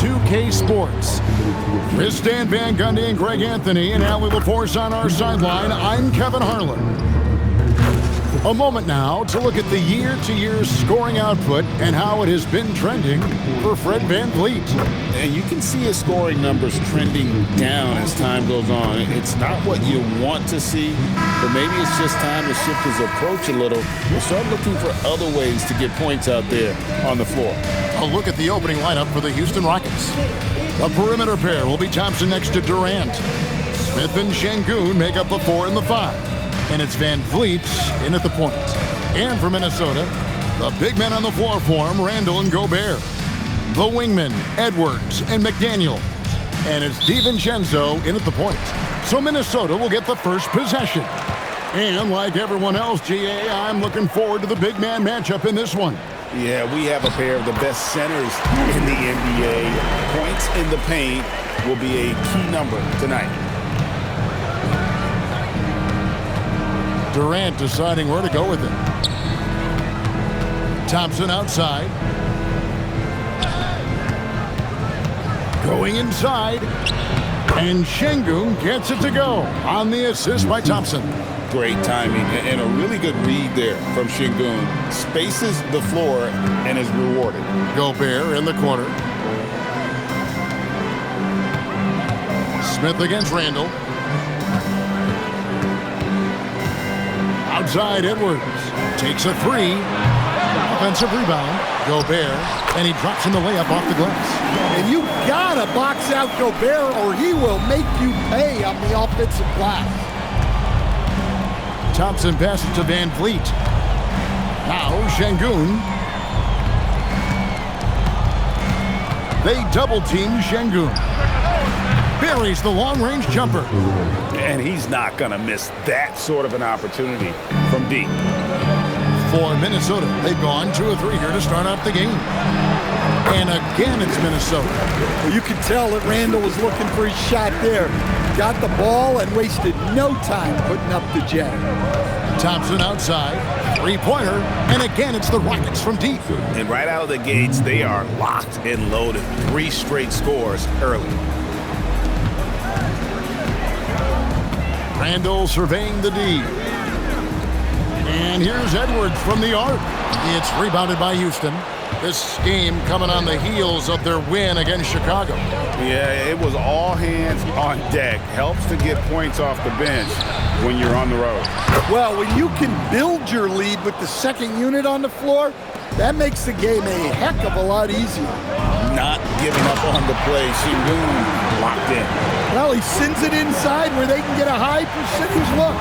2K Sports. With Stan Van Gundy and Greg Anthony and Allie LaForce on our sideline, I'm Kevin Harlan. A moment now to look at the year-to-year scoring output and how it has been trending for Fred VanVleet. And you can see his scoring numbers trending down as time goes on. It's not what you want to see, but maybe it's just time to shift his approach a little and start looking for other ways to get points out there on the floor. A look at the opening lineup for the Houston Rockets. The perimeter pair will be Thompson next to Durant. Smith and Şengün make up the 4 and the 5. And it's VanVleet in at the point. And for Minnesota, the big men on the floor for him, Randall and Gobert. The wingmen, Edwards and McDaniel. And it's DiVincenzo in at the point. So Minnesota will get the first possession. And like everyone else, GA, I'm looking forward to the big man matchup in this one. Yeah, we have a pair of the best centers in the NBA. Points in the paint will be a key number tonight. Durant deciding where to go with it. Thompson outside. Going inside. And Şengün gets it to go on the assist by Thompson. Great timing and a really good read there from Şengün. Spaces the floor and is rewarded. Gobert in the corner. Smith against Randall. Outside, Edwards takes a 3. Offensive rebound. Gobert, and he drops in the layup off the glass. And you gotta box out Gobert or he will make you pay on the offensive glass. Thompson passes to VanVleet. Now Şengün. They double-team Şengün. Buries the long-range jumper. And he's not going to miss that sort of an opportunity from deep. For Minnesota, they've gone 2 of 3 here to start out the game. And again, it's Minnesota. Well, you can tell that Randall was looking for his shot there. Got the ball and wasted no time putting up the jab. Thompson outside, 3-pointer, and again, it's the Rockets from deep. And right out of the gates, they are locked and loaded. 3 straight scores early. Randall surveying the D. And here's Edwards from the arc. It's rebounded by Houston. This game coming on the heels of their win against Chicago. Yeah, it was all hands on deck. Helps to get points off the bench when you're on the road. Well, when you can build your lead with the second unit on the floor, that makes the game a heck of a lot easier. Not giving up on the play. Şengün locked in. Well, he sends it inside where they can get a high percentage look.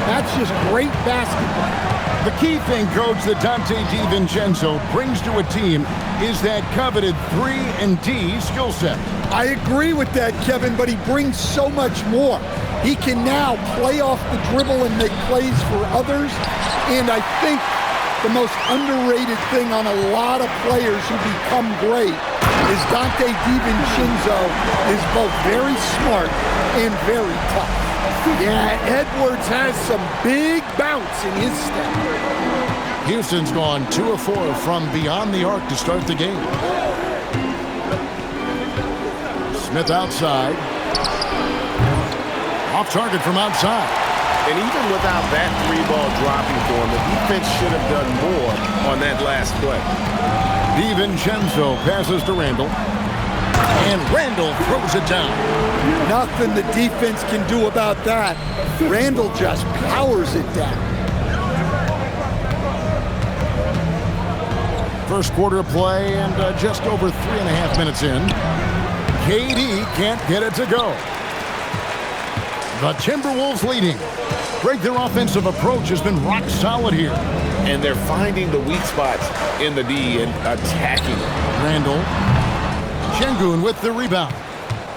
That's just great basketball. The key thing, Coach, that Dante DiVincenzo brings to a team is that coveted 3 and D skill set. I agree with that, Kevin, but he brings so much more. He can now play off the dribble and make plays for others. And I think the most underrated thing on a lot of players who become great is Dante DiVincenzo is both very smart and very tough. Yeah, Edwards has some big bounce in his step. Houston's gone 2 of 4 from beyond the arc to start the game. Smith outside. Off target from outside. And even without that 3-ball dropping for him, the defense should have done more on that last play. DiVincenzo passes to Randall. And Randall throws it down. Nothing the defense can do about that. Randall just powers it down. First quarter of play and just over 3.5 minutes in. KD can't get it to go. The Timberwolves leading. Greg, their offensive approach has been rock solid here. And they're finding the weak spots in the D and attacking it. Randall. Şengün with the rebound.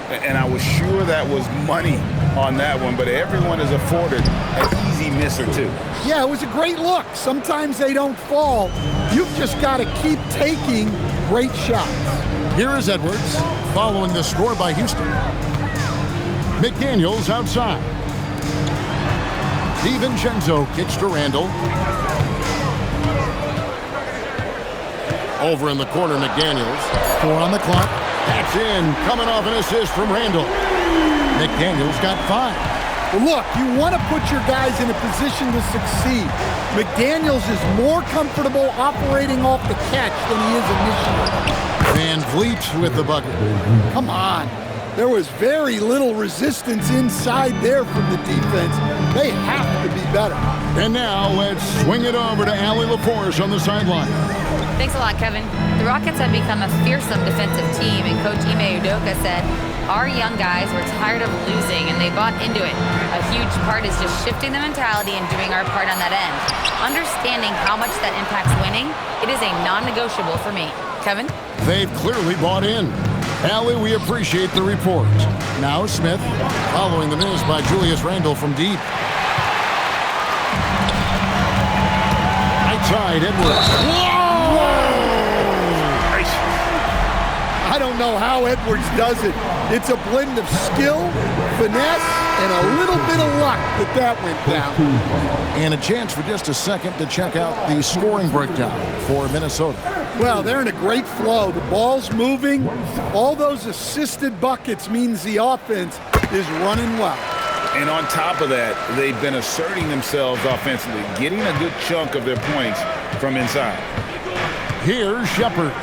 And I was sure that was money on that one, but everyone is afforded an easy miss or two. Yeah, it was a great look. Sometimes they don't fall. You've just got to keep taking great shots. Here is Edwards following the score by Houston. McDaniels outside. DiVincenzo kicks to Randall. Over in the corner, McDaniels. 4 on the clock. That's in, coming off an assist from Randall. McDaniels got 5. Well, look, you want to put your guys in a position to succeed. McDaniels is more comfortable operating off the catch than he is initially. Van Vliet with the bucket. Come on. There was very little resistance inside there from the defense. They have to be better. And now let's swing it over to Allie LaForce on the sideline. Thanks a lot, Kevin. The Rockets have become a fearsome defensive team, and Coach Ime Udoka said, our young guys were tired of losing, and they bought into it. A huge part is just shifting the mentality and doing our part on that end. Understanding how much that impacts winning, it is a non-negotiable for me. Kevin? They've clearly bought in. Allie, we appreciate the report. Now Smith, following the miss by Julius Randle from deep. Outside Edwards. Whoa! I don't know how Edwards does it. It's a blend of skill, finesse, and a little bit of luck that went down. And a chance for just a second to check out the scoring breakdown for Minnesota. Well, they're in a great flow. The ball's moving. All those assisted buckets means the offense is running well. And on top of that, they've been asserting themselves offensively, getting a good chunk of their points from inside. Here's Shepard.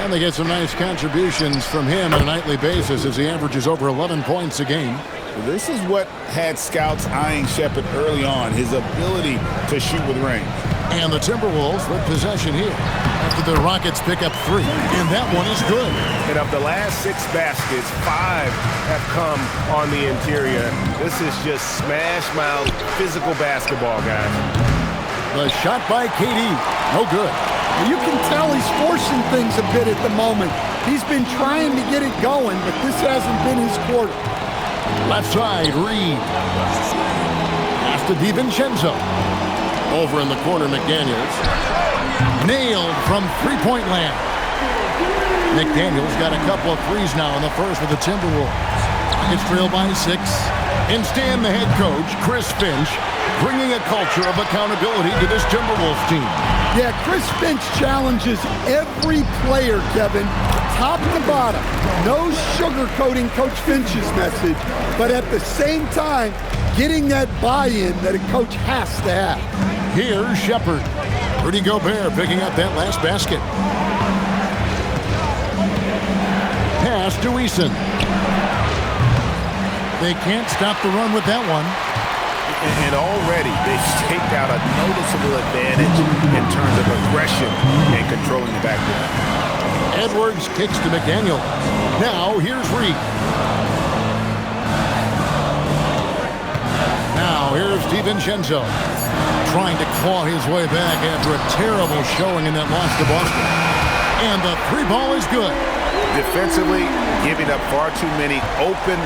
And they get some nice contributions from him on a nightly basis as he averages over 11 points a game. This is what had scouts eyeing Shepard early on, his ability to shoot with range. And the Timberwolves with possession here after the Rockets pick up 3. And that one is good. And of the last 6 baskets, 5 have come on the interior. This is just smash mouth physical basketball, guys. The shot by KD. No good. You can tell he's forcing things a bit at the moment. He's been trying to get it going, but this hasn't been his quarter. Left side, Reed. Pass to DiVincenzo. Over in the corner, McDaniels. Nailed from three-point land. McDaniels got a couple of threes now in the first with the Timberwolves. Rockets trail by 6. And Stan, the head coach, Chris Finch, bringing a culture of accountability to this Timberwolves team. Yeah, Chris Finch challenges every player, Kevin, top to bottom. No sugarcoating Coach Finch's message, but at the same time, getting that buy-in that a coach has to have. Here's Shepard. Rudy Gobert picking up that last basket. Pass to Eason. They can't stop the run with that one. And already they've staked out a noticeable advantage in terms of aggression and controlling the backcourt. Edwards kicks to McDaniel. Now here's Reed. Now here's DiVincenzo. Trying to claw his way back after a terrible showing in that loss to Boston. And the 3 ball is good. Defensively, giving up far too many open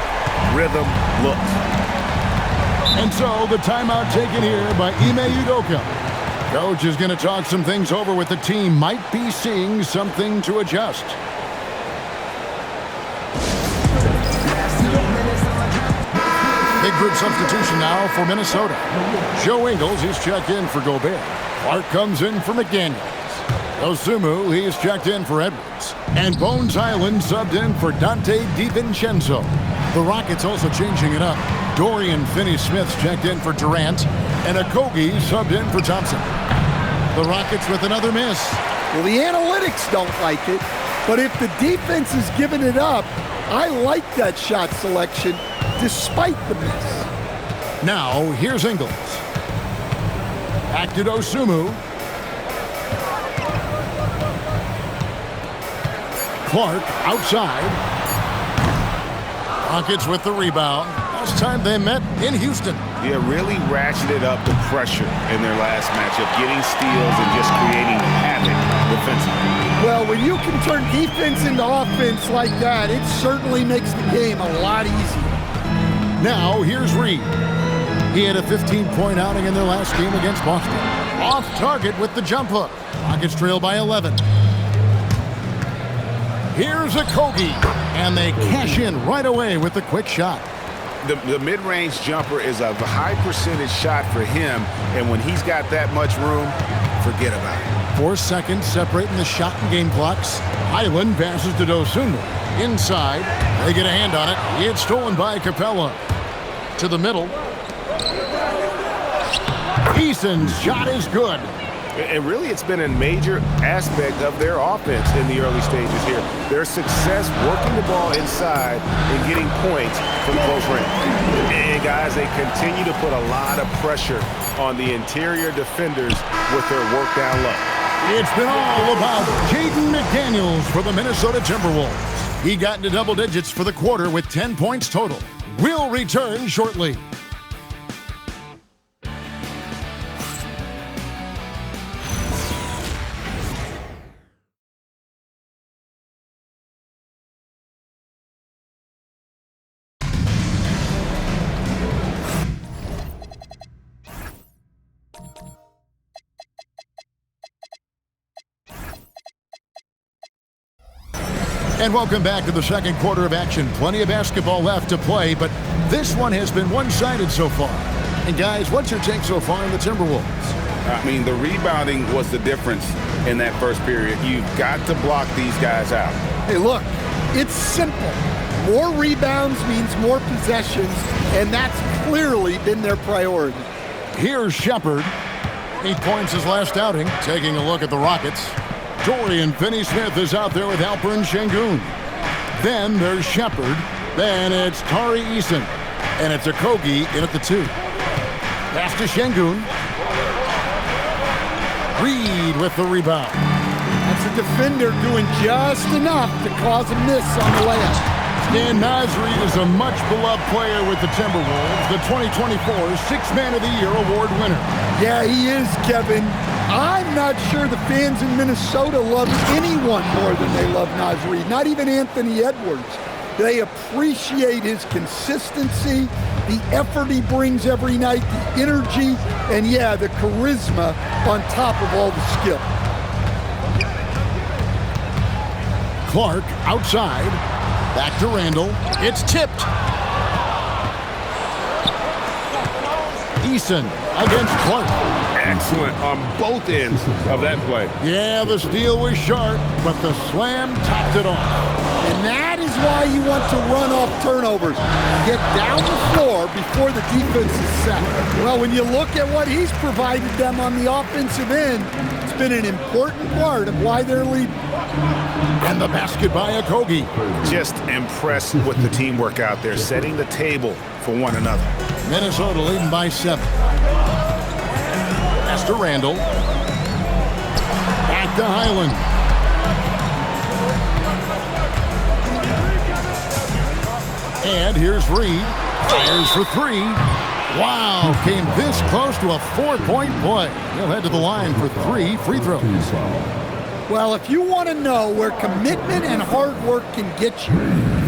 rhythm looks. And so the timeout taken here by Ime Udoka. Coach is going to talk some things over with the team. Might be seeing something to adjust. Big group substitution now for Minnesota. Joe Ingles, he's checked in for Gobert. Clark comes in for McDaniels. Osumu, he's checked in for Edwards. And Bones Island subbed in for Dante DiVincenzo. The Rockets also changing it up. Dorian Finney-Smith's checked in for Durant. And Okogie subbed in for Thompson. The Rockets with another miss. Well, the analytics don't like it, but if the defense is giving it up, I like that shot selection despite the miss. Now, here's Ingles. Back to Osumu. Clark outside. Rockets with the rebound. Last time they met in Houston. Yeah, really ratcheted up the pressure in their last matchup, getting steals and just creating havoc defensively. Well, when you can turn defense into offense like that, it certainly makes the game a lot easier. Now, here's Reed. He had a 15-point outing in their last game against Boston. Off target with the jump hook. Rockets trail by 11. Here's Okogie, and they cash in right away with the quick shot. The mid-range jumper is a high percentage shot for him, and when he's got that much room, forget about it. 4 seconds separating the shot and game clocks. Highland passes to Dosunmu. Inside. They get a hand on it. It's stolen by Capella. To the middle. Eason's shot is good. And really, it's been a major aspect of their offense in the early stages here. Their success working the ball inside and getting points from close range. And, guys, they continue to put a lot of pressure on the interior defenders with their work down low. It's been all about Jaden McDaniels for the Minnesota Timberwolves. He got into double digits for the quarter with 10 points total. We'll return shortly. And welcome back to the second quarter of action. Plenty of basketball left to play, but this one has been one-sided so far. And guys, what's your take so far on the Timberwolves? I mean, the rebounding was the difference in that first period. You've got to block these guys out. Hey, look, it's simple. More rebounds means more possessions, and that's clearly been their priority. Here's Shepard. 8 points his last outing. Taking a look at the Rockets. Dorian Finney-Smith is out there with Alperen Şengün. Then there's Shepard. Then it's Tari Eason. And it's Okogie in at the 2. Pass to Şengün. Reed with the rebound. That's a defender doing just enough to cause a miss on the layup. Dan Nasri is a much-beloved player with the Timberwolves, the 2024 Sixth Man of the Year award winner. Yeah, he is, Kevin. I'm not sure the fans in Minnesota love anyone more than they love Nasri, not even Anthony Edwards. They appreciate his consistency, the effort he brings every night, the energy, and yeah, the charisma on top of all the skill. Clark outside. Back to Randall. It's tipped. Eason against Clark. Excellent on both ends of that play. Yeah, the steal was sharp, but the slam topped it off. And that is why you want to run off turnovers. Get down the floor before the defense is set. Well, when you look at what he's provided them on the offensive end, it's been an important part of why they're leading. And the basket by Okogie. Just impressed with the teamwork out there, setting the table for one another. Minnesota leading by 7. Pass to Randall. Back to Highland. And here's Reed. Fires for 3. Wow, came this close to a 4-point play. He'll head to the line for 3 free throws. Well, if you want to know where commitment and hard work can get you,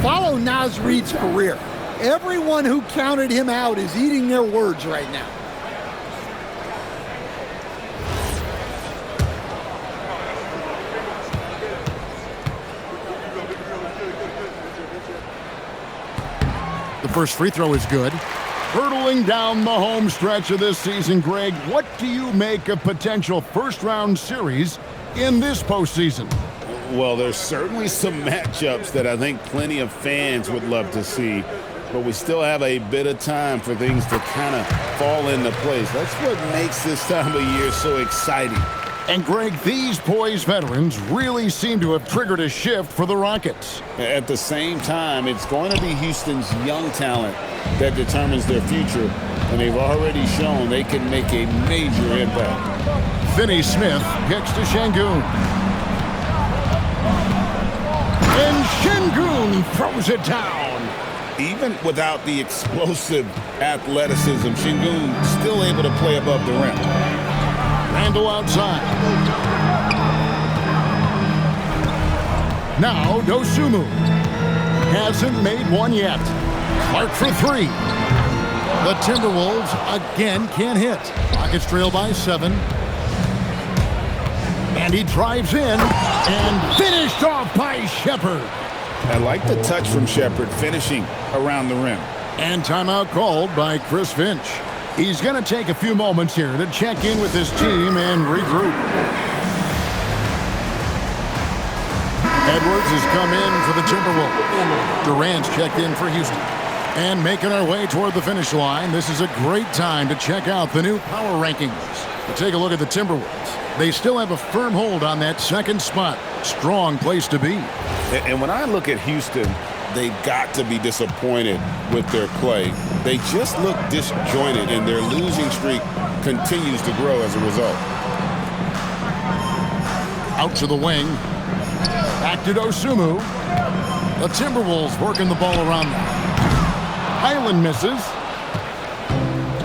follow Naz Reid's career. Everyone who counted him out is eating their words right now. The first free throw is good. Hurtling down the home stretch of this season, Greg, what do you make of potential first-round series in this postseason? Well, there's certainly some matchups that I think plenty of fans would love to see, but we still have a bit of time for things to kind of fall into place. That's what makes this time of year so exciting. And, Greg, these poised veterans really seem to have triggered a shift for the Rockets. At the same time, it's going to be Houston's young talent that determines their future, and they've already shown they can make a major impact. Finney-Smith kicks to Şengün. And Şengün throws it down. Even without the explosive athleticism, Şengün still able to play above the rim. Randall outside. Now Dosunmu hasn't made one yet. Clark for 3. The Timberwolves again can't hit. Rockets trail by 7. And he drives in and finished off by Shepard. I like the touch from Shepard, finishing around the rim. And timeout called by Chris Finch. He's going to take a few moments here to check in with his team and regroup. Edwards has come in for the Timberwolves. Durant's checked in for Houston. And making our way toward the finish line, this is a great time to check out the new power rankings. Take a look at the Timberwolves. They still have a firm hold on that second spot. Strong place to be. And when I look at Houston, they've got to be disappointed with their play. They just look disjointed, and their losing streak continues to grow as a result. Out to the wing. Back to Dosunmu. The Timberwolves working the ball around them. Highland misses.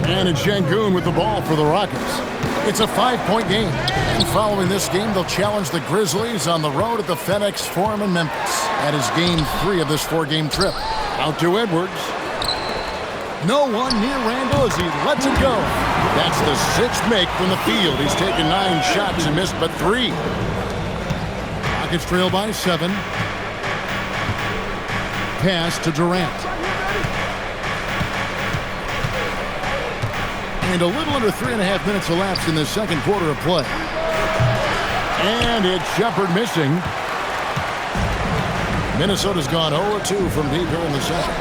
And it's Şengün with the ball for the Rockets. It's a 5-point game. And following this game, they'll challenge the Grizzlies on the road at the FedEx Forum in Memphis. That is game 3 of this 4-game trip. Out to Edwards. No one near Randall as he lets it go. That's the 6th make from the field. He's taken 9 shots and missed but 3. Rockets trail by 7. Pass to Durant. And a little under 3.5 minutes elapsed in the second quarter of play. And it's Shepard missing. Minnesota's gone 0-2 from deep here in the second.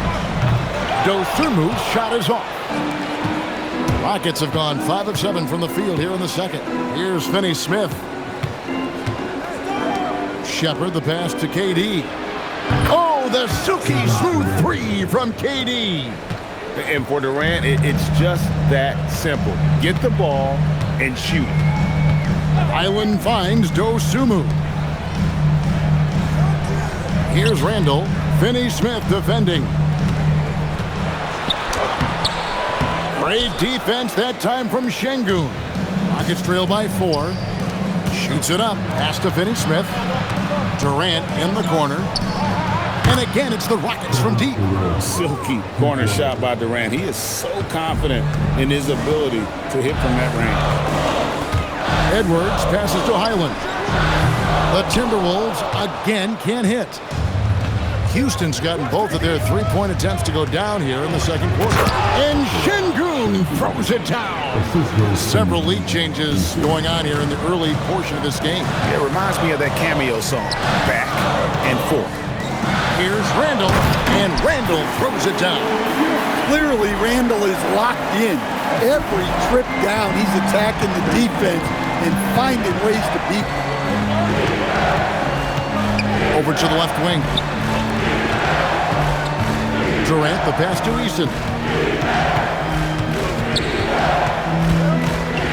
Dosunmu's shot is off. Rockets have gone 5 of 7 from the field here in the second. Here's Finney Smith. Shepard the pass to KD. Oh, the silky smooth 3 from KD. And for Durant, it's just that simple. Get the ball and shoot. Highland finds Dosunmu. Here's Randall. Finney Smith defending. Great defense that time from Şengün. Rockets trail by 4. Shoots it up. Pass to Finney Smith. Durant in the corner. And again, it's the Rockets from deep. Silky corner shot by Durant. He is so confident in his ability to hit from that range. Edwards passes to Highland. The Timberwolves again can't hit. Houston's gotten both of their 3-point attempts to go down here in the second quarter. And Şengün throws it down. Several lead changes going on here in the early portion of this game. It reminds me of that cameo song, Back and Forth. Here's Randall, and Randall throws it down. Clearly, Randall is locked in. Every trip down, he's attacking the defense and finding ways to beat them. Over to the left wing. Durant, the pass to Eason.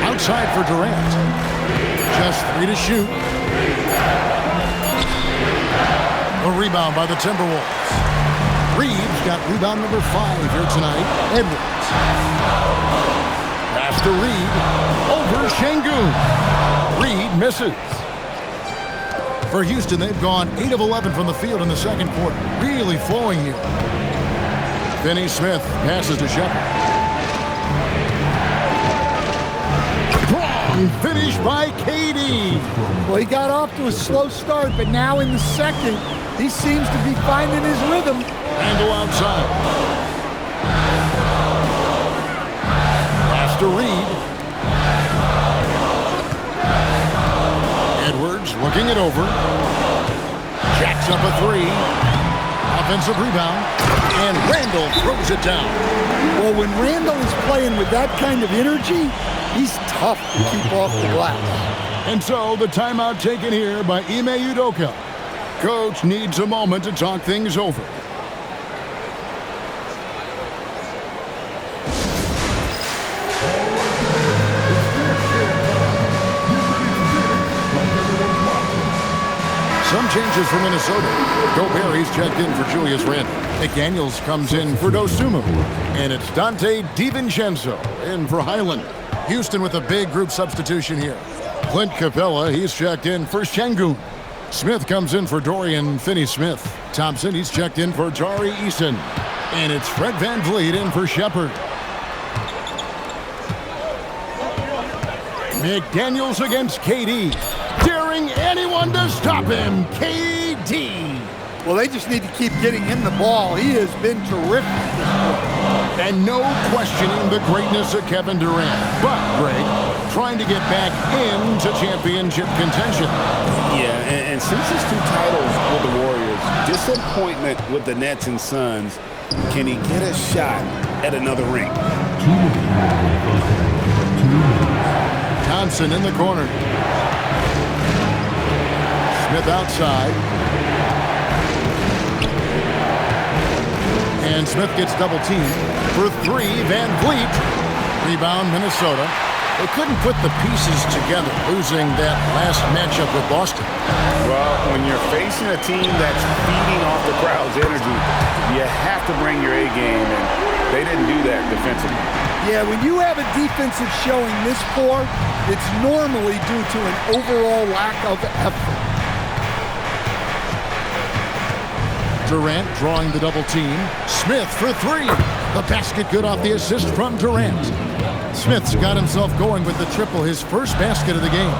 Outside for Durant. Just 3 to shoot. A rebound by the Timberwolves. Reeves got rebound number 5 here tonight. Edwards. Pass to Reed. Over Şengün. Reed misses. For Houston, they've gone 8 of 11 from the field in the second quarter. Really flowing here. Finney Smith passes to Shepard. Strong finish by KD. Well, he got off to a slow start, but now in the second, he seems to be finding his rhythm. Randall outside. Pass to Reed. Edwards looking it over. Jacks up a 3. Offensive rebound. And Randall throws it down. Well, when Randall is playing with that kind of energy, he's tough to keep off the glass. And so the timeout taken here by Ime Udoka. Coach needs a moment to talk things over. Some changes for Minnesota. Gobert checked in for Julius Randle. McDaniels comes in for Dosunmu. And it's Dante DiVincenzo in for Highland. Houston with a big group substitution here. Clint Capella, he's checked in for Şengün. Smith comes in for Dorian Finney-Smith. Thompson, he's checked in for Tari Eason. And it's Fred VanVleet in for Shepard. McDaniels against KD. Daring anyone to stop him. KD. Well, they just need to keep getting him the ball. He has been terrific. And no questioning the greatness of Kevin Durant. But, Greg, trying to get back into championship contention. Yeah, and since his 2 titles with the Warriors, disappointment with the Nets and Suns, can he get a shot at another ring? Thompson in the corner. Smith outside. And Smith gets double teamed. For 3, Van Vliet. Rebound, Minnesota. They couldn't put the pieces together, losing that last matchup with Boston. Well, when you're facing a team that's feeding off the crowd's energy, you have to bring your A game, and they didn't do that defensively. Yeah, when you have a defensive showing this poor, it's normally due to an overall lack of effort. Durant drawing the double team. Smith for 3. The basket good off the assist from Durant. Smith's got himself going with the triple, his first basket of the game.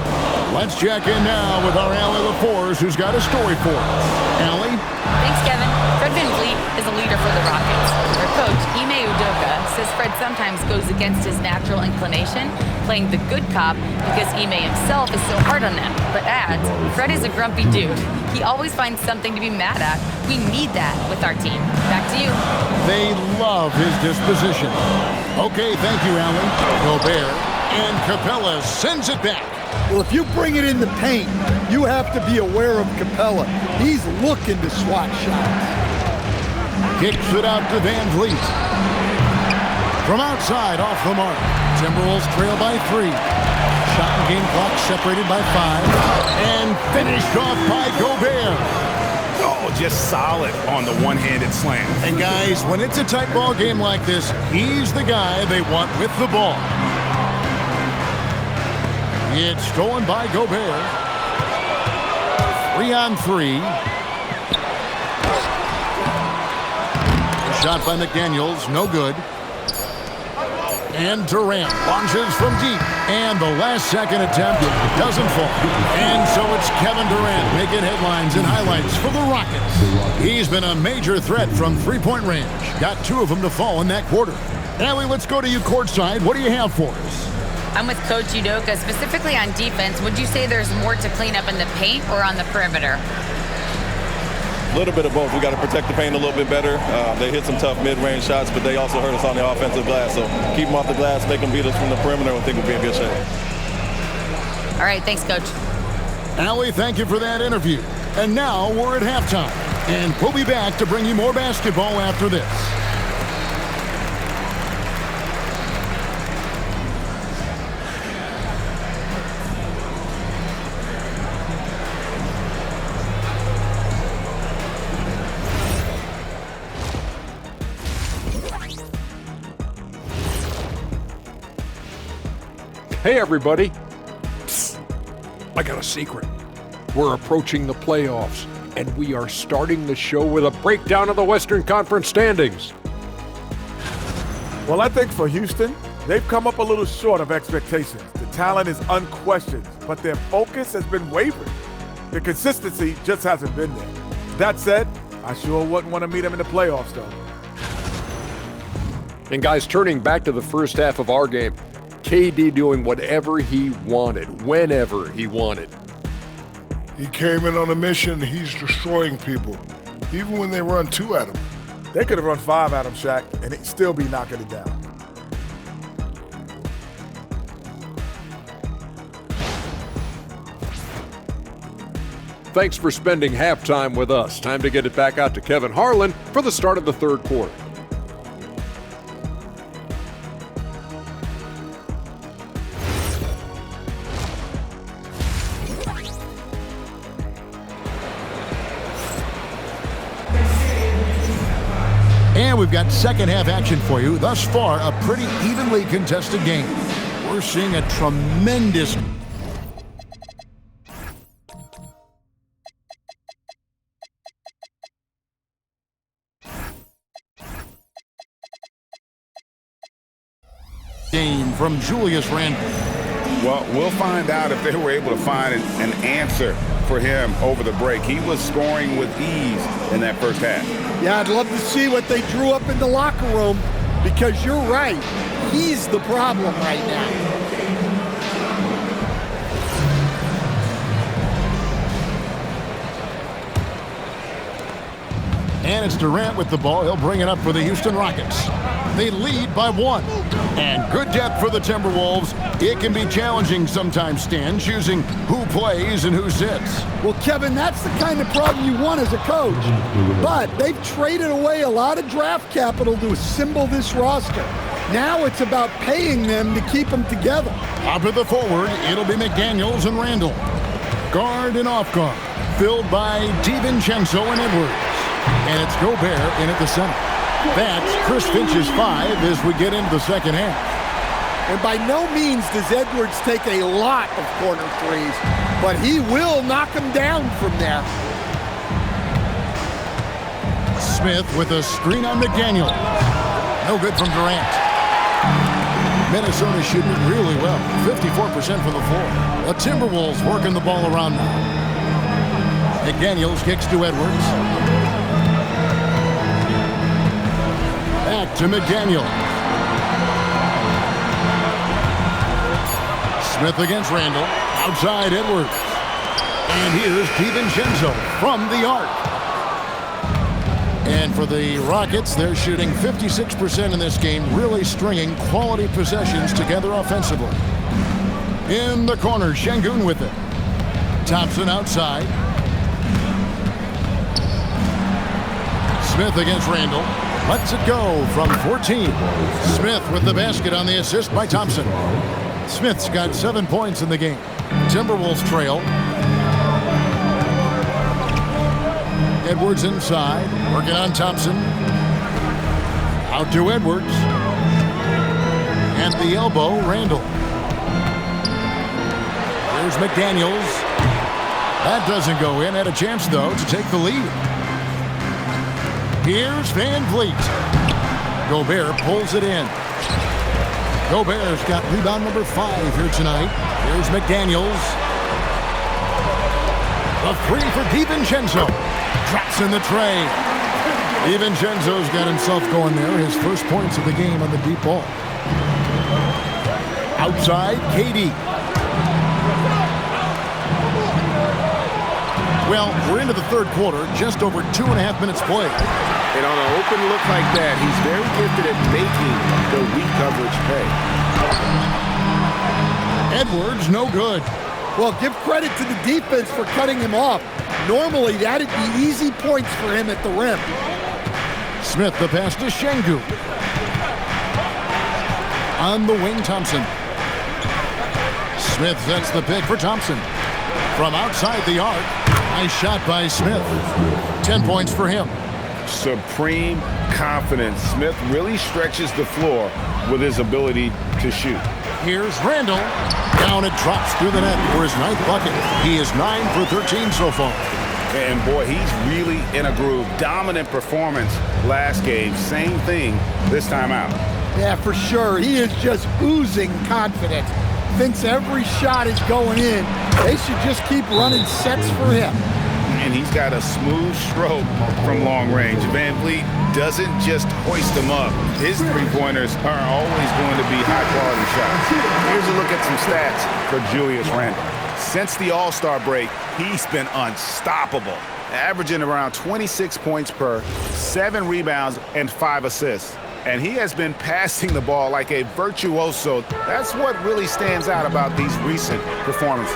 Let's check in now with our Allie LaForce, who's got a story for us. Allie? Thanks, Kevin. Fred VanVleet is a leader for the Rockets. Their coach, Ime Udoka, says Fred sometimes goes against his natural inclination, playing the good cop because Ime himself is so hard on them, but adds, Fred is a grumpy dude. He always finds something to be mad at. We need that with our team. Back to you. They love his disposition. Okay, thank you, Allie. Gobert, and Capella sends it back. Well, if you bring it in the paint, you have to be aware of Capella. He's looking to swat shots. Kicks it out to Van Vliet. From outside, off the mark. Timberwolves trail by 3. Shot and game clock separated by 5. And finished off by Gobert. Oh, just solid on the one-handed slam. And guys, when it's a tight ball game like this, he's the guy they want with the ball. It's stolen by Gobert. 3-on-3. Shot by McDaniels, no good. And Durant launches from deep. And the last-second attempt doesn't fall. And so it's Kevin Durant making headlines and highlights for the Rockets. He's been a major threat from three-point range. Got 2 of them to fall in that quarter. Allie, let's go to you courtside. What do you have for us? I'm with Coach Udoka. Specifically on defense, would you say there's more to clean up in the paint or on the perimeter? A little bit of both. We got to protect the paint a little bit better. They hit some tough mid-range shots, but they also hurt us on the offensive glass. So keep them off the glass, make them beat us from the perimeter, I think we'll be in good shape. All right, thanks, Coach. Allie, thank you for that interview. And now we're at halftime. And we'll be back to bring you more basketball after this. Hey, everybody. Psst. I got a secret. We're approaching the playoffs, and we are starting the show with a breakdown of the Western Conference standings. Well, I think for Houston, they've come up a little short of expectations. The talent is unquestioned, but their focus has been wavering. The consistency just hasn't been there. That said, I sure wouldn't want to meet them in the playoffs, though. And guys, turning back to the first half of our game, KD doing whatever he wanted, whenever he wanted. He came in on a mission. He's destroying people, even when they run 2 at him. They could have run 5 at him, Shaq, and he'd still be knocking it down. Thanks for spending halftime with us. Time to get it back out to Kevin Harlan for the start of the third quarter. And we've got second half action for you. Thus far, a pretty evenly contested game. We're seeing a tremendous game from Julius Randle. Well, we'll find out if they were able to find an answer for him over the break. He was scoring with ease in that first half. Yeah, I'd love to see what they drew up in the locker room, because you're right. He's the problem right now. And it's Durant with the ball. He'll bring it up for the Houston Rockets. They lead by 1. And good depth for the Timberwolves. It can be challenging sometimes, Stan, choosing who plays and who sits. Well, Kevin, that's the kind of problem you want as a coach. But they've traded away a lot of draft capital to assemble this roster. Now it's about paying them to keep them together. Up at the forward, it'll be McDaniels and Randall. Guard and off guard, filled by DiVincenzo and Edwards. And it's Gobert in at the center. That's Chris Finch's 5 as we get into the second half. And by no means does Edwards take a lot of corner threes, but he will knock them down from there. Smith with a screen on McDaniel. No good from Durant. Minnesota shooting it really well. 54% from the floor. The Timberwolves working the ball around now. McDaniels kicks to Edwards. Back to McDaniel. Smith against Randall. Outside Edwards. And here's DiVincenzo from the arc. And for the Rockets, they're shooting 56% in this game, really stringing quality possessions together offensively. In the corner, Şengün with it. Thompson outside. Smith against Randall. Lets it go from 14. Smith with the basket on the assist by Thompson. Smith's got 7 points in the game. Timberwolves trail. Edwards inside, working on Thompson. Out to Edwards. At the elbow, Randall. Here's McDaniels. That doesn't go in. Had a chance, though, to take the lead. Here's Van Vliet. Gobert pulls it in. Gobert's got rebound number 5 here tonight. Here's McDaniels. The 3 for DiVincenzo. Drops in the tray. DiVincenzo's got himself going there. His first points of the game on the deep ball. Outside, KD. Well, we're into the third quarter, just over 2.5 minutes played. And on an open look like that, he's very gifted at making the weak coverage pay. Edwards, no good. Well, give credit to the defense for cutting him off. Normally, that'd be easy points for him at the rim. Smith, the pass to Şengün. On the wing, Thompson. Smith sets the pick for Thompson. From outside the arc, nice shot by Smith. 10 points for him. Supreme confidence. Smith really stretches the floor with his ability to shoot. Here's Randall. Down it drops through the net for his 9th bucket. He is 9 for 13 so far. And boy, he's really in a groove. Dominant performance last game. Same thing this time out. Yeah, for sure. He is just oozing confidence. Thinks every shot is going in. They should just keep running sets for him. And he's got a smooth stroke from long range. Van Vliet doesn't just hoist them up. His three-pointers are always going to be high-quality shots. Here's a look at some stats for Julius Randle. Since the All-Star break, he's been unstoppable, averaging around 26 points per, 7 rebounds, and 5 assists. And he has been passing the ball like a virtuoso. That's what really stands out about these recent performances.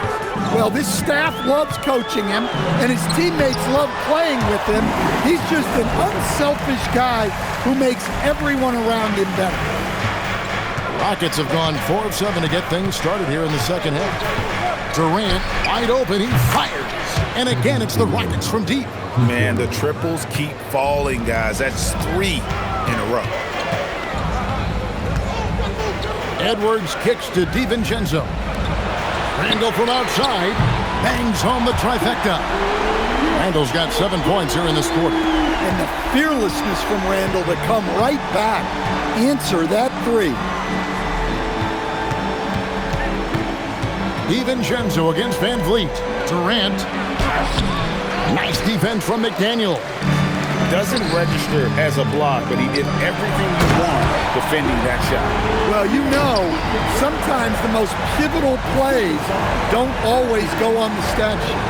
Well, this staff loves coaching him, and his teammates love playing with him. He's just an unselfish guy who makes everyone around him better. Rockets have gone 4 of 7 to get things started here in the second half. Durant wide open, he fires. And again, it's the Rockets from deep. Man, the triples keep falling, guys. That's 3 in a row. Edwards kicks to DiVincenzo. Randall from outside bangs home the trifecta. Randall's got 7 points here in this quarter. And the fearlessness from Randall to come right back. Answer that 3. DiVincenzo against Van Vliet. Durant. Nice defense from McDaniel. doesn't register as a block, but he did everything you want defending that shot. Well, you know, sometimes the most pivotal plays don't always go on the stat sheet.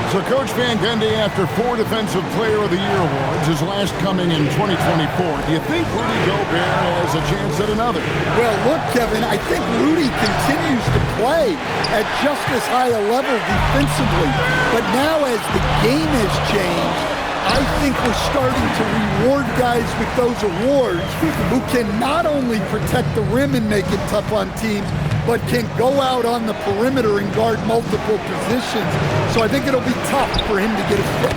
So Coach Van Gundy, after 4 Defensive Player of the Year awards, his last coming in 2024, do you think Rudy Gobert has a chance at another? Well, look, Kevin, I think Rudy continues to play at just as high a level defensively. But now as the game has changed, I think we're starting to reward guys with those awards who can not only protect the rim and make it tough on teams, but can go out on the perimeter and guard multiple positions. So I think it'll be tough for him to get a fix.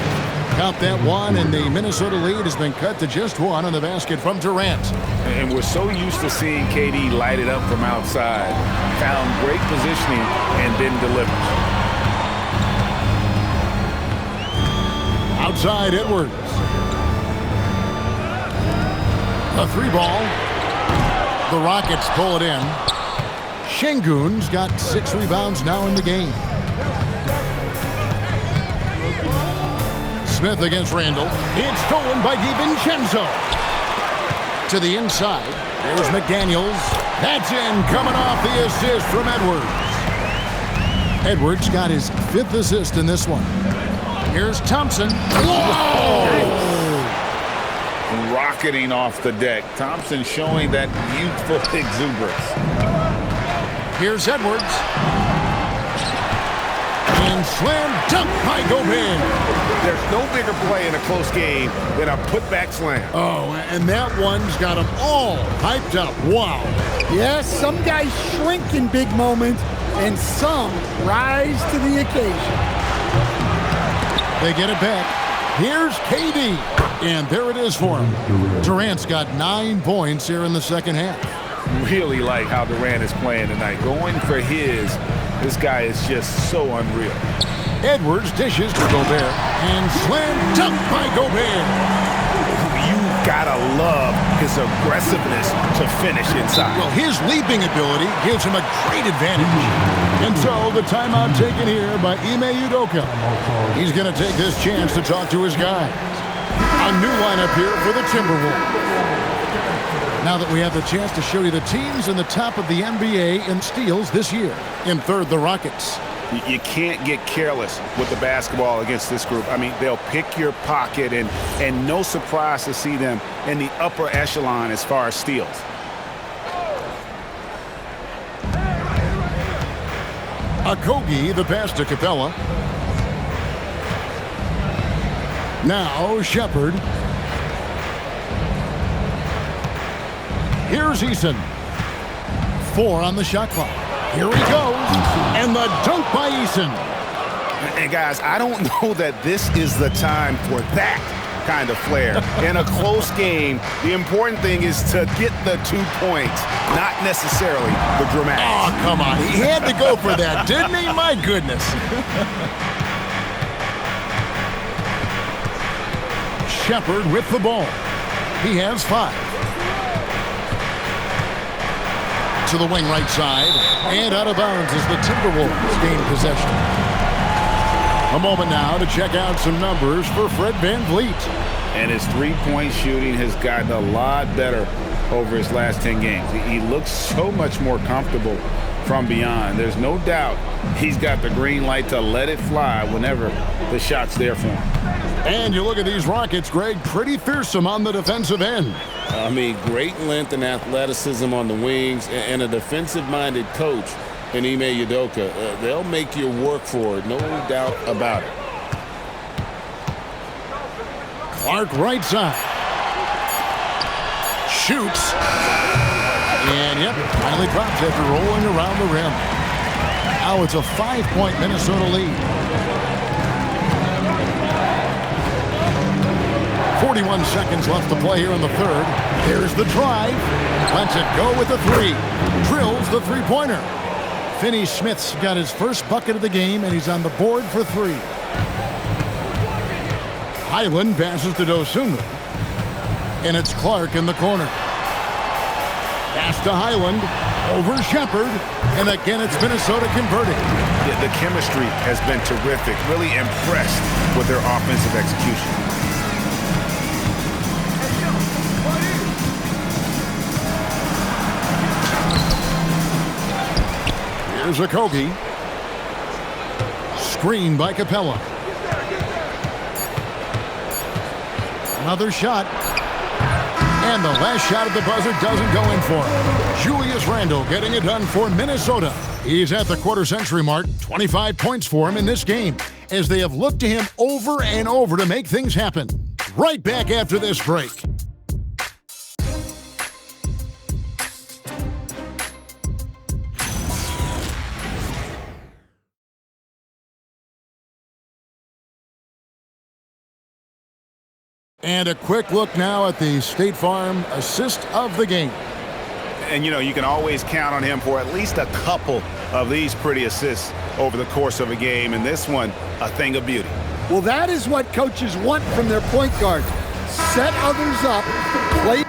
Count that one, and the Minnesota lead has been cut to just 1 on the basket from Durant. And we're so used to seeing KD light it up from outside. Found great positioning and then delivers. Outside Edwards. A 3-ball. The Rockets pull it in. Şengün's got 6 rebounds now in the game. Smith against Randall. It's stolen by DiVincenzo. To the inside. There's McDaniels. That's in, coming off the assist from Edwards. Edwards got his 5th assist in this one. Here's Thompson. Whoa! Rocketing off the deck. Thompson showing that youthful exuberance. Here's Edwards. And slam dunk by Gobert. There's no bigger play in a close game than a putback slam. Oh, and that one's got them all hyped up. Wow. Yes, some guys shrink in big moments, and some rise to the occasion. They get it back. Here's KD. And there it is for him. Durant's got 9 points here in the second half. Really like how Durant is playing tonight. Going for his. This guy is just so unreal. Edwards dishes to Gobert. And slam dunk by Gobert. You gotta love his aggressiveness to finish inside. Well, his leaping ability gives him a great advantage. And so the timeout taken here by Ime Udoka. He's going to take this chance to talk to his guys. A new lineup here for the Timberwolves. Now that we have the chance to show you the teams in the top of the NBA in steals this year. In third, the Rockets. You can't get careless with the basketball against this group. I mean, they'll pick your pocket, and no surprise to see them in the upper echelon as far as steals. Okogie, the pass to Capella. Now Shepherd. Here's Eason. 4 on the shot clock. Here he goes. And the dunk by Eason. And guys, I don't know that this is the time for that kind of flair. In a close game, the important thing is to get the 2 points, not necessarily the dramatics. Oh, come on. He had to go for that, didn't he? My goodness. Shepherd with the ball. He has 5. To the wing right side. And out of bounds as the Timberwolves gain possession. A moment now to check out some numbers for Fred VanVleet. And his three-point shooting has gotten a lot better over his last 10 games. He looks so much more comfortable from beyond. There's no doubt he's got the green light to let it fly whenever the shot's there for him. And you look at these Rockets, Greg, pretty fearsome on the defensive end. I mean, great length and athleticism on the wings, and a defensive-minded coach in Ime Udoka. They'll make you work for it, no doubt about it. Clark right side. Shoots. And, yep, finally drops after rolling around the rim. Now it's a 5-point Minnesota lead. 41 seconds left to play here in the third. Here's the drive. Lets it go with the 3. Drills the three-pointer. Finney-Smith's got his first bucket of the game, and he's on the board for 3. Highland passes to Dosunmu. And it's Clark in the corner. Pass to Highland. Over Shepherd. And again, it's Minnesota converting. The chemistry has been terrific. Really impressed with their offensive execution. Here's Okogie. Screen by Capella. Another shot. And the last shot at the buzzer doesn't go in for him. Julius Randle getting it done for Minnesota. He's at the quarter-century mark. 25 points for him in this game, as they have looked to him over and over to make things happen. Right back after this break. And a quick look now at the State Farm assist of the game. And, you know, you can always count on him for at least a couple of these pretty assists over the course of a game. And this one, a thing of beauty. Well, that is what coaches want from their point guard. Set others up, play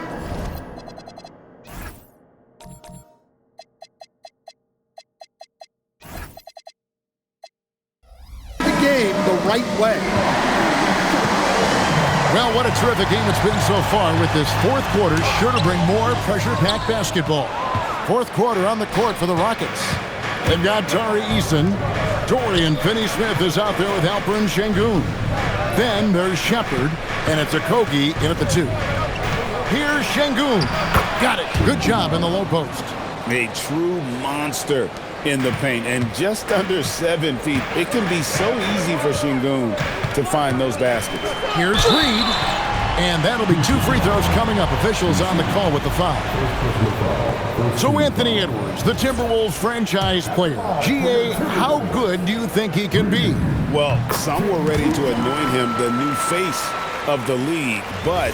the game the right way. Well, what a terrific game it's been so far, with this fourth quarter sure to bring more pressure-packed basketball. Fourth quarter on the court for the Rockets. They've got Tari Eason. Dorian Finney-Smith is out there with Alperen Sengun. Then there's Shepard, and it's Okogie in at the 2. Here's Sengun. Got it. Good job in the low post. A true monster in the paint, and just under 7 feet. It can be so easy for Sengun to find those baskets. Here's Reed, and that'll be 2 free throws coming up. Officials on the call with the foul. So Anthony Edwards, the Timberwolves franchise player. GA, how good do you think he can be? Well, some were ready to anoint him the new face of the league, but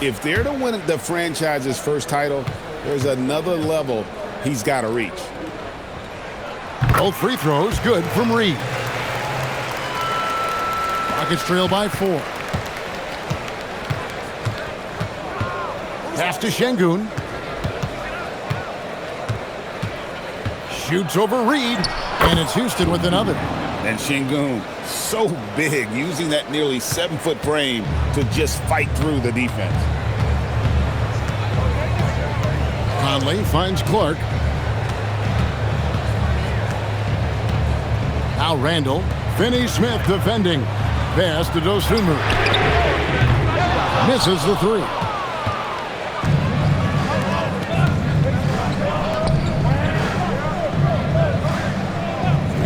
if they're to win the franchise's first title, there's another level he's got to reach. Both free throws good from Reed. Rockets trail by 4. Pass to Sengun. Shoots over Reed, and it's Houston with another. And Sengun, so big, using that nearly 7-foot frame to just fight through the defense. Conley finds Clark. Now Randle. Finney-Smith defending. Pass to Dosunmu. Misses the 3.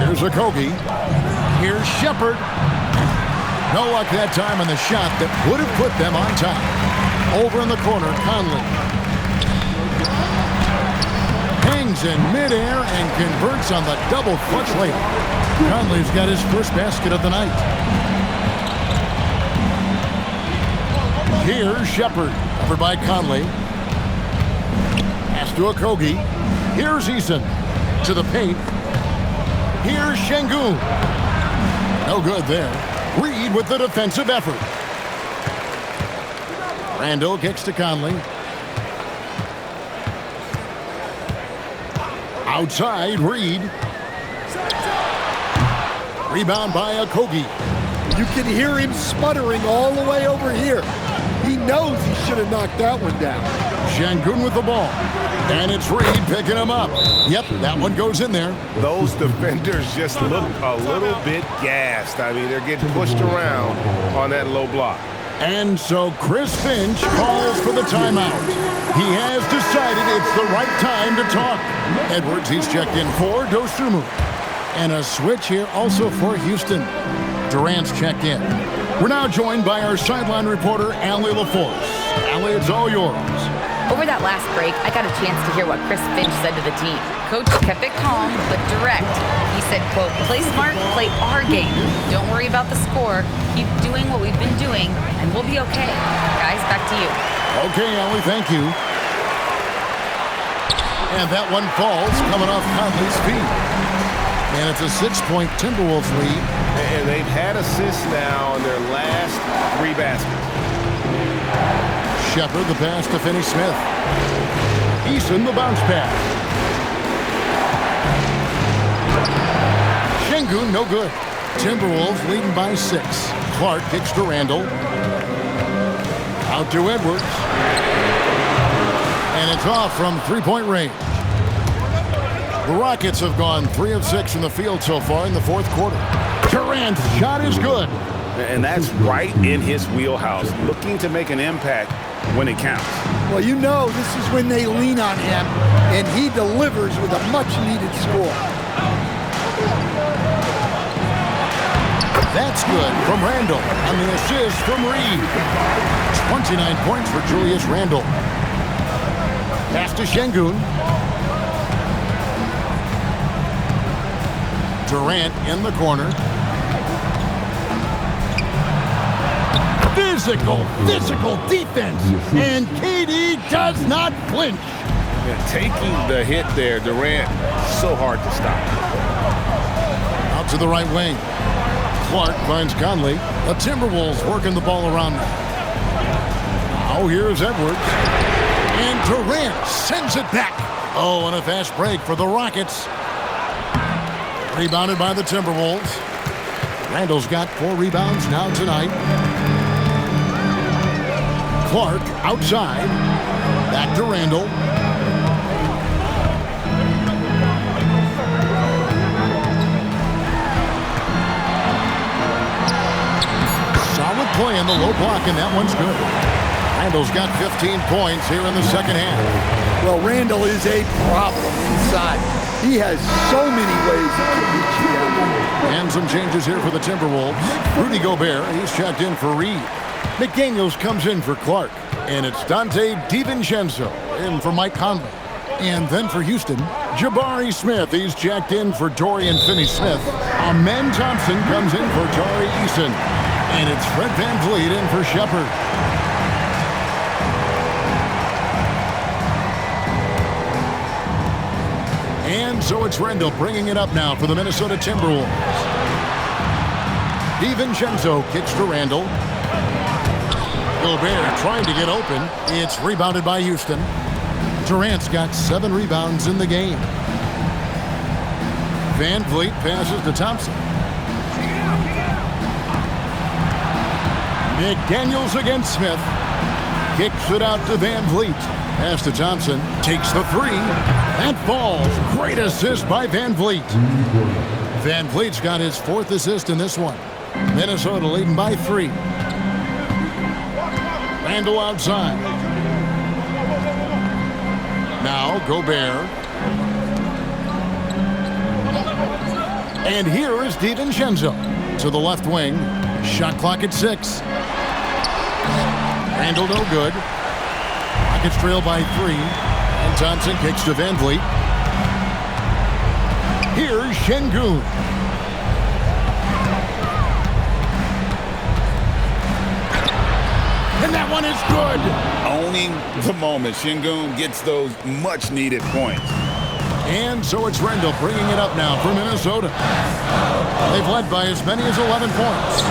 Here's Okogie. Here's Shepard. No luck that time on the shot that would have put them on top. Over in the corner, Conley. Hangs in midair and converts on the double clutch layup. Conley's got his first basket of the night. Here's Shepard, covered by Conley. Pass to Okogie. Here's Eason to the paint. Here's Sengun. No good there. Reed with the defensive effort. Randle kicks to Conley. Outside, Reed. Rebound by Okogie. You can hear him sputtering all the way over here. He knows he should have knocked that one down. Sengun with the ball. And it's Reed picking him up. Yep, that one goes in there. Those defenders just look a little bit gassed. I mean, they're getting pushed around on that low block. And so Chris Finch calls for the timeout. He has decided it's the right time to talk. Edwards, he's checked in for Dosunmu. And a switch here also for Houston. Durant's checked in. We're now joined by our sideline reporter, Allie LaForce. Allie, it's all yours. Over that last break, I got a chance to hear what Chris Finch said to the team. Coach kept it calm, but direct. He said, quote, play smart, play our game. Don't worry about the score. Keep doing what we've been doing, and we'll be okay. Guys, back to you. Okay, Allie, thank you. And that one falls, coming off Conley's feet. And it's a 6-point Timberwolves lead. And they've had assists now in their last 3 baskets. Shepard the pass to Finney-Smith. Eason the bounce pass. Sengun no good. Timberwolves leading by 6. Clark kicks to Randle. Out to Edwards. And it's off from 3-point range. The Rockets have gone 3 of 6 from the field so far in the fourth quarter. Durant's shot is good. And that's right in his wheelhouse, looking to make an impact when it counts. Well, you know this is when they lean on him, and he delivers with a much-needed score. That's good from Randall on the assist from Reed. 29 points for Julius Randle. Pass to Şengün. Durant in the corner. Physical defense. And KD does not flinch. And taking the hit there, Durant, so hard to stop. Out to the right wing. Clark finds Conley. The Timberwolves working the ball around. Now here's Edwards. And Durant sends it back. Oh, and a fast break for the Rockets. Rebounded by the Timberwolves. Randall's got 4 rebounds now tonight. Clark outside. Back to Randall. Solid play in the low block, and that one's good. Randall's got 15 points here in the second half. Well, Randall is a problem inside. He has so many ways he can beat you down there. And some changes here for the Timberwolves. Rudy Gobert, he's checked in for Reed. McDaniels comes in for Clark. And it's Dante DiVincenzo in for Mike Conley. And then for Houston, Jabari Smith, he's checked in for Dorian Finney-Smith. Amen Thompson comes in for Tari Eason. And it's Fred VanVleet in for Shepard. And so it's Randall bringing it up now for the Minnesota Timberwolves. DiVincenzo kicks to Randall. Gobert trying to get open. It's rebounded by Houston. Durant's got 7 rebounds in the game. VanVleet passes to Thompson. McDaniels against Smith. Kicks it out to VanVleet. Pass to Thompson. Takes the 3. That falls. Great assist by VanVleet. VanVleet's got his 4th assist in this one. Minnesota leading by 3. Randall outside. Now Gobert. And here is DiVincenzo to the left wing. Shot clock at 6. Randall no good. Rockets trail by 3. And Thompson kicks to VanVleet. Here's Şengün. And that one is good. Owning the moment. Şengün gets those much-needed points. And so it's Randall bringing it up now for Minnesota. They've led by as many as 11 points.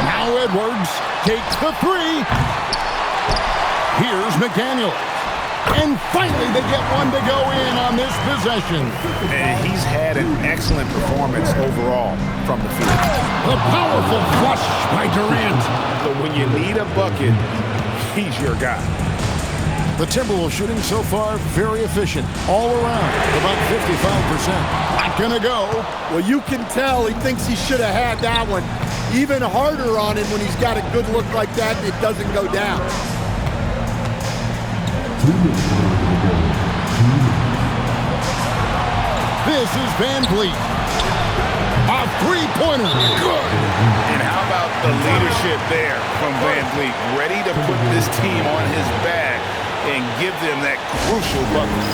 Now Edwards takes the 3. Here's McDaniel. And finally they get one to go in on this possession. And he's had an excellent performance overall from the field. The powerful flush by Durant. But when you need a bucket, he's your guy. The Timberwolves shooting so far very efficient all around, about 55%. Not gonna go. Well, you can tell he thinks he should have had that one. Even harder on him when he's got a good look like that and it doesn't go down. This is VanVleet. A 3-pointer. Good. And how about the leadership there from VanVleet? Ready to put this team on his back and give them that crucial bucket.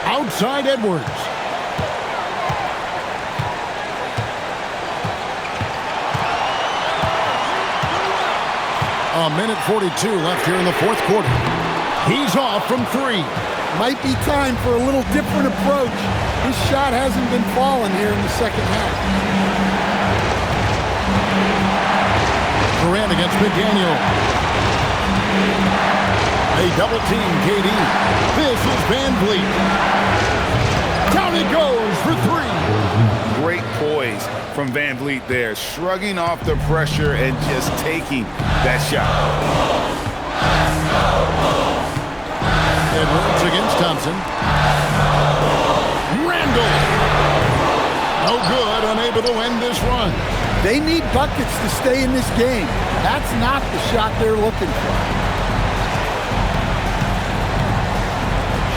Outside Edwards. A minute 42 left here in the fourth quarter. He's off from 3. Might be time for a little different approach. His shot hasn't been falling here in the second half. Durant against McDaniel. They double team KD. This is VanVleet. Down it goes for from Van Vliet there, shrugging off the pressure and just taking that shot. Edwards against Thompson. Randall. No good, unable to end this run. They need buckets to stay in this game. That's not the shot they're looking for.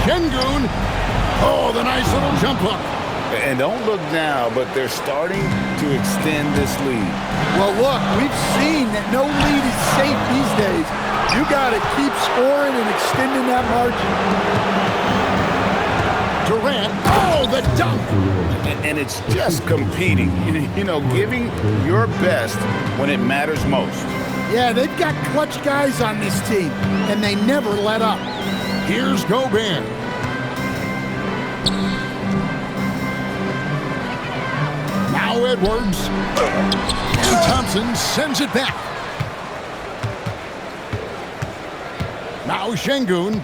Şengün. Oh, the nice little jump hook. And don't look now, but they're starting to extend this lead. Well, look, we've seen that no lead is safe these days. You got to keep scoring and extending that margin. Durant. Oh, the dunk. And it's just competing, giving your best when it matters most. Yeah, they've got clutch guys on this team, and they never let up. Here's Gobert. Now Edwards. And Thompson sends it back. Now Şengün.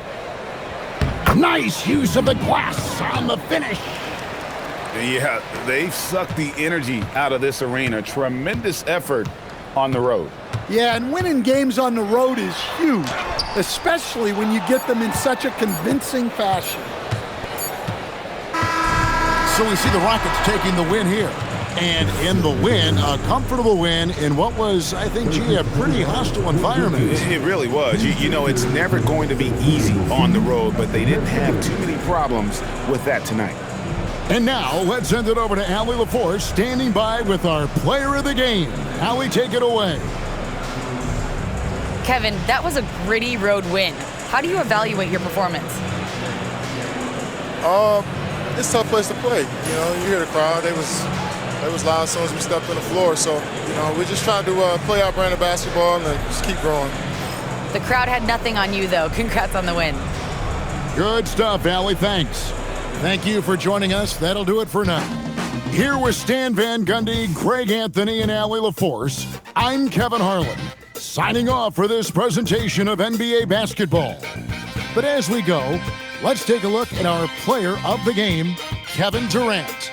Nice use of the glass on the finish. Yeah, they've sucked the energy out of this arena. Tremendous effort on the road. Yeah, and winning games on the road is huge, especially when you get them in such a convincing fashion. So we see the Rockets taking the win here. And in the win, a comfortable win in what was, I think, a pretty hostile environment. It really was. It's never going to be easy on the road, but they didn't have too many problems with that tonight. And now, let's send it over to Allie LaForce, standing by with our player of the game. Allie, take it away. Kevin, that was a gritty road win. How do you evaluate your performance? It's a tough place to play. You hear the crowd. They was loud as soon as we stepped on the floor. So, we just tried to play our brand of basketball and just keep growing. The crowd had nothing on you, though. Congrats on the win. Good stuff, Allie. Thanks. Thank you for joining us. That'll do it for now. Here with Stan Van Gundy, Greg Anthony, and Allie LaForce, I'm Kevin Harlan, signing off for this presentation of NBA basketball. But as we go, let's take a look at our player of the game, Kevin Durant.